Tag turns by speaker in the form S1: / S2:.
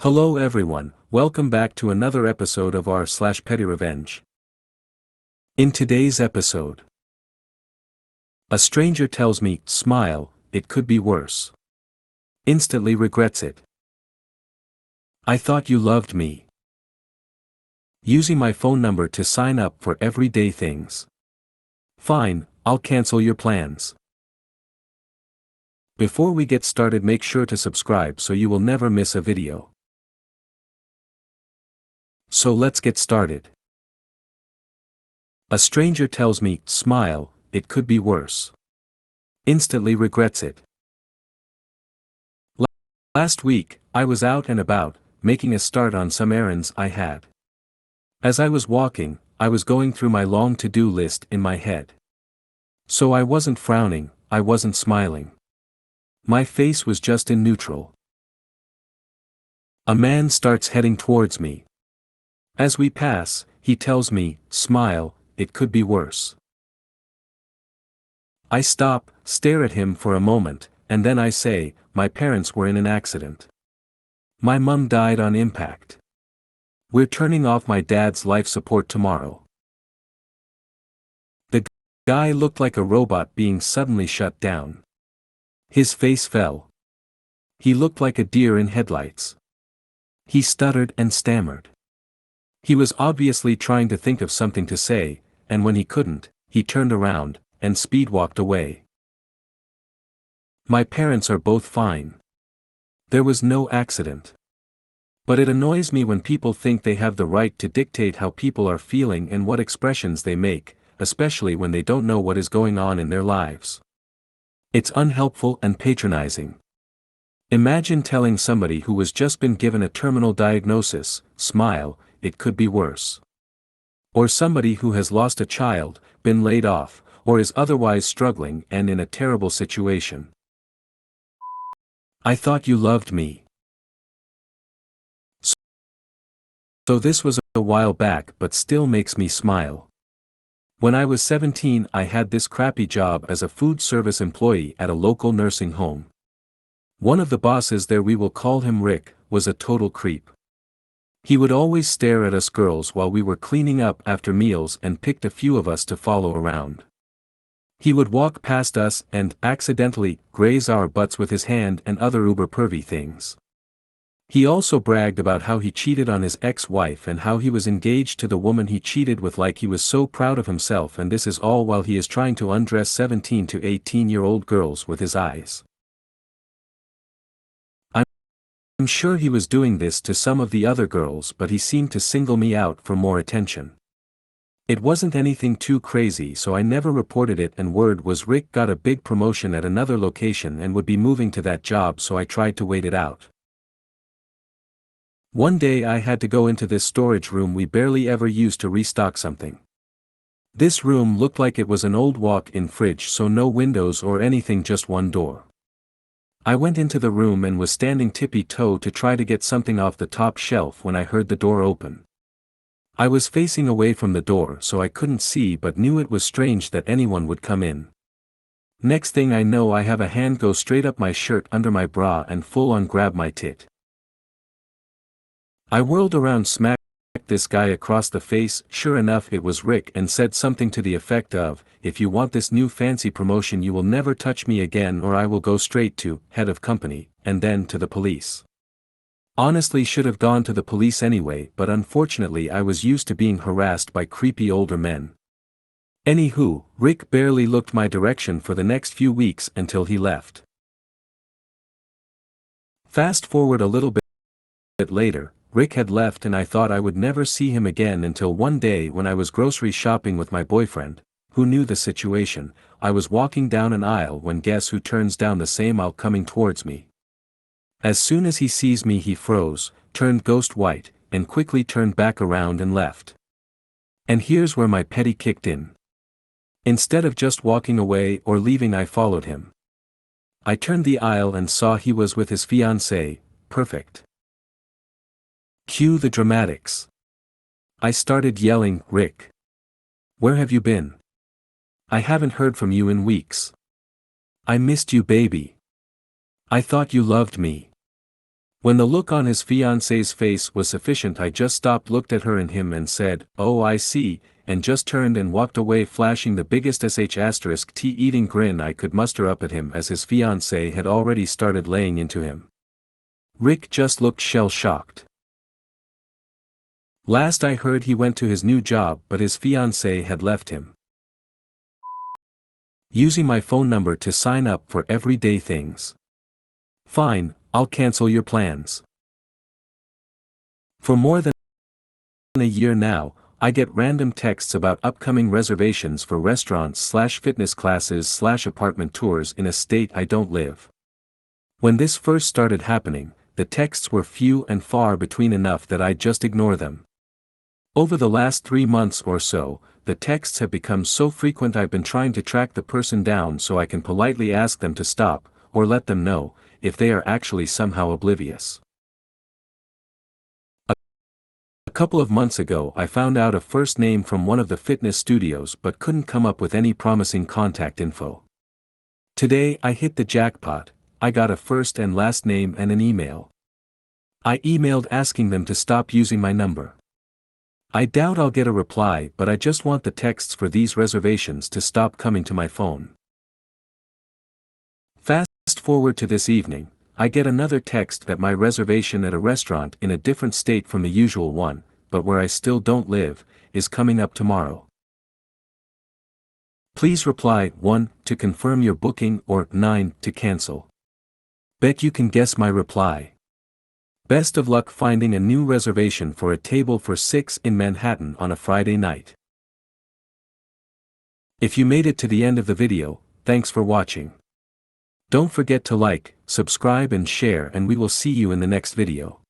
S1: Hello everyone, welcome back to another episode of r/PettyRevenge. In today's episode, a stranger tells me, smile, it could be worse. Instantly regrets it. I thought you loved me. Using my phone number to sign up for everyday things. Fine, I'll cancel your plans. Before we get started, make sure to subscribe so you will never miss a video. So let's get started. A stranger tells me, smile, it could be worse. Instantly regrets it. Last week, I was out and about, making a start on some errands I had. As I was walking, I was going through my long to-do list in my head. So I wasn't frowning, I wasn't smiling. My face was just in neutral. A man starts heading towards me. As we pass, he tells me, smile, it could be worse. I stop, stare at him for a moment, and then I say, my parents were in an accident. My mum died on impact. We're turning off my dad's life support tomorrow. The guy looked like a robot being suddenly shut down. His face fell. He looked like a deer in headlights. He stuttered and stammered. He was obviously trying to think of something to say, and when he couldn't, he turned around and speed-walked away. My parents are both fine. There was no accident. But it annoys me when people think they have the right to dictate how people are feeling and what expressions they make, especially when they don't know what is going on in their lives. It's unhelpful and patronizing. Imagine telling somebody who has just been given a terminal diagnosis, smile, it could be worse. Or somebody who has lost a child, been laid off, or is otherwise struggling and in a terrible situation. I thought you loved me. So this was a while back, but still makes me smile. When I was 17, I had this crappy job as a food service employee at a local nursing home. One of the bosses there, we will call him Rick, was a total creep. He would always stare at us girls while we were cleaning up after meals and picked a few of us to follow around. He would walk past us and, accidentally, graze our butts with his hand and other uber-pervy things. He also bragged about how he cheated on his ex-wife and how he was engaged to the woman he cheated with, like he was so proud of himself, and this is all while he is trying to undress 17 to 18-year-old girls with his eyes. I'm sure he was doing this to some of the other girls, but he seemed to single me out for more attention. It wasn't anything too crazy, so I never reported it, and word was Rick got a big promotion at another location and would be moving to that job, so I tried to wait it out. One day I had to go into this storage room we barely ever used to restock something. This room looked like it was an old walk-in fridge, so no windows or anything, just one door. I went into the room and was standing tippy-toe to try to get something off the top shelf when I heard the door open. I was facing away from the door, so I couldn't see, but knew it was strange that anyone would come in. Next thing I know, I have a hand go straight up my shirt under my bra and full on grab my tit. I whirled around, smacked this guy across the face. Sure enough, it was Rick, and said something to the effect of, if you want this new fancy promotion you will never touch me again, or I will go straight to head of company, and then to the police. Honestly, should have gone to the police anyway, but unfortunately I was used to being harassed by creepy older men. Anywho, Rick barely looked my direction for the next few weeks until he left. Fast forward a little bit later, Rick had left and I thought I would never see him again until one day when I was grocery shopping with my boyfriend, who knew the situation. I was walking down an aisle when guess who turns down the same aisle coming towards me. As soon as he sees me, he froze, turned ghost white, and quickly turned back around and left. And here's where my petty kicked in. Instead of just walking away or leaving, I followed him. I turned the aisle and saw he was with his fiancée. Perfect. Cue the dramatics. I started yelling, Rick, where have you been? I haven't heard from you in weeks. I missed you, baby. I thought you loved me. When the look on his fiancée's face was sufficient, I just stopped, looked at her and him and said, "Oh, I see," and just turned and walked away, flashing the biggest sh*t-eating grin I could muster up at him, as his fiancée had already started laying into him. Rick just looked shell-shocked. Last I heard, he went to his new job, but his fiancée had left him. Using my phone number to sign up for everyday things. Fine, I'll cancel your plans. For more than a year now, I get random texts about upcoming reservations for restaurants/fitness classes/apartment tours in a state I don't live. When this first started happening, the texts were few and far between, enough that I just ignore them. Over the last 3 months or so, the texts have become so frequent I've been trying to track the person down so I can politely ask them to stop, or let them know, if they are actually somehow oblivious. A couple of months ago I found out a first name from one of the fitness studios but couldn't come up with any promising contact info. Today I hit the jackpot. I got a first and last name and an email. I emailed asking them to stop using my number. I doubt I'll get a reply, but I just want the texts for these reservations to stop coming to my phone. Fast forward to this evening, I get another text that my reservation at a restaurant in a different state from the usual one, but where I still don't live, is coming up tomorrow. Please reply 1 to confirm your booking or 9 to cancel. Bet you can guess my reply. Best of luck finding a new reservation for a table for 6 in Manhattan on a Friday night. If you made it to the end of the video, thanks for watching. Don't forget to like, subscribe and share, and we will see you in the next video.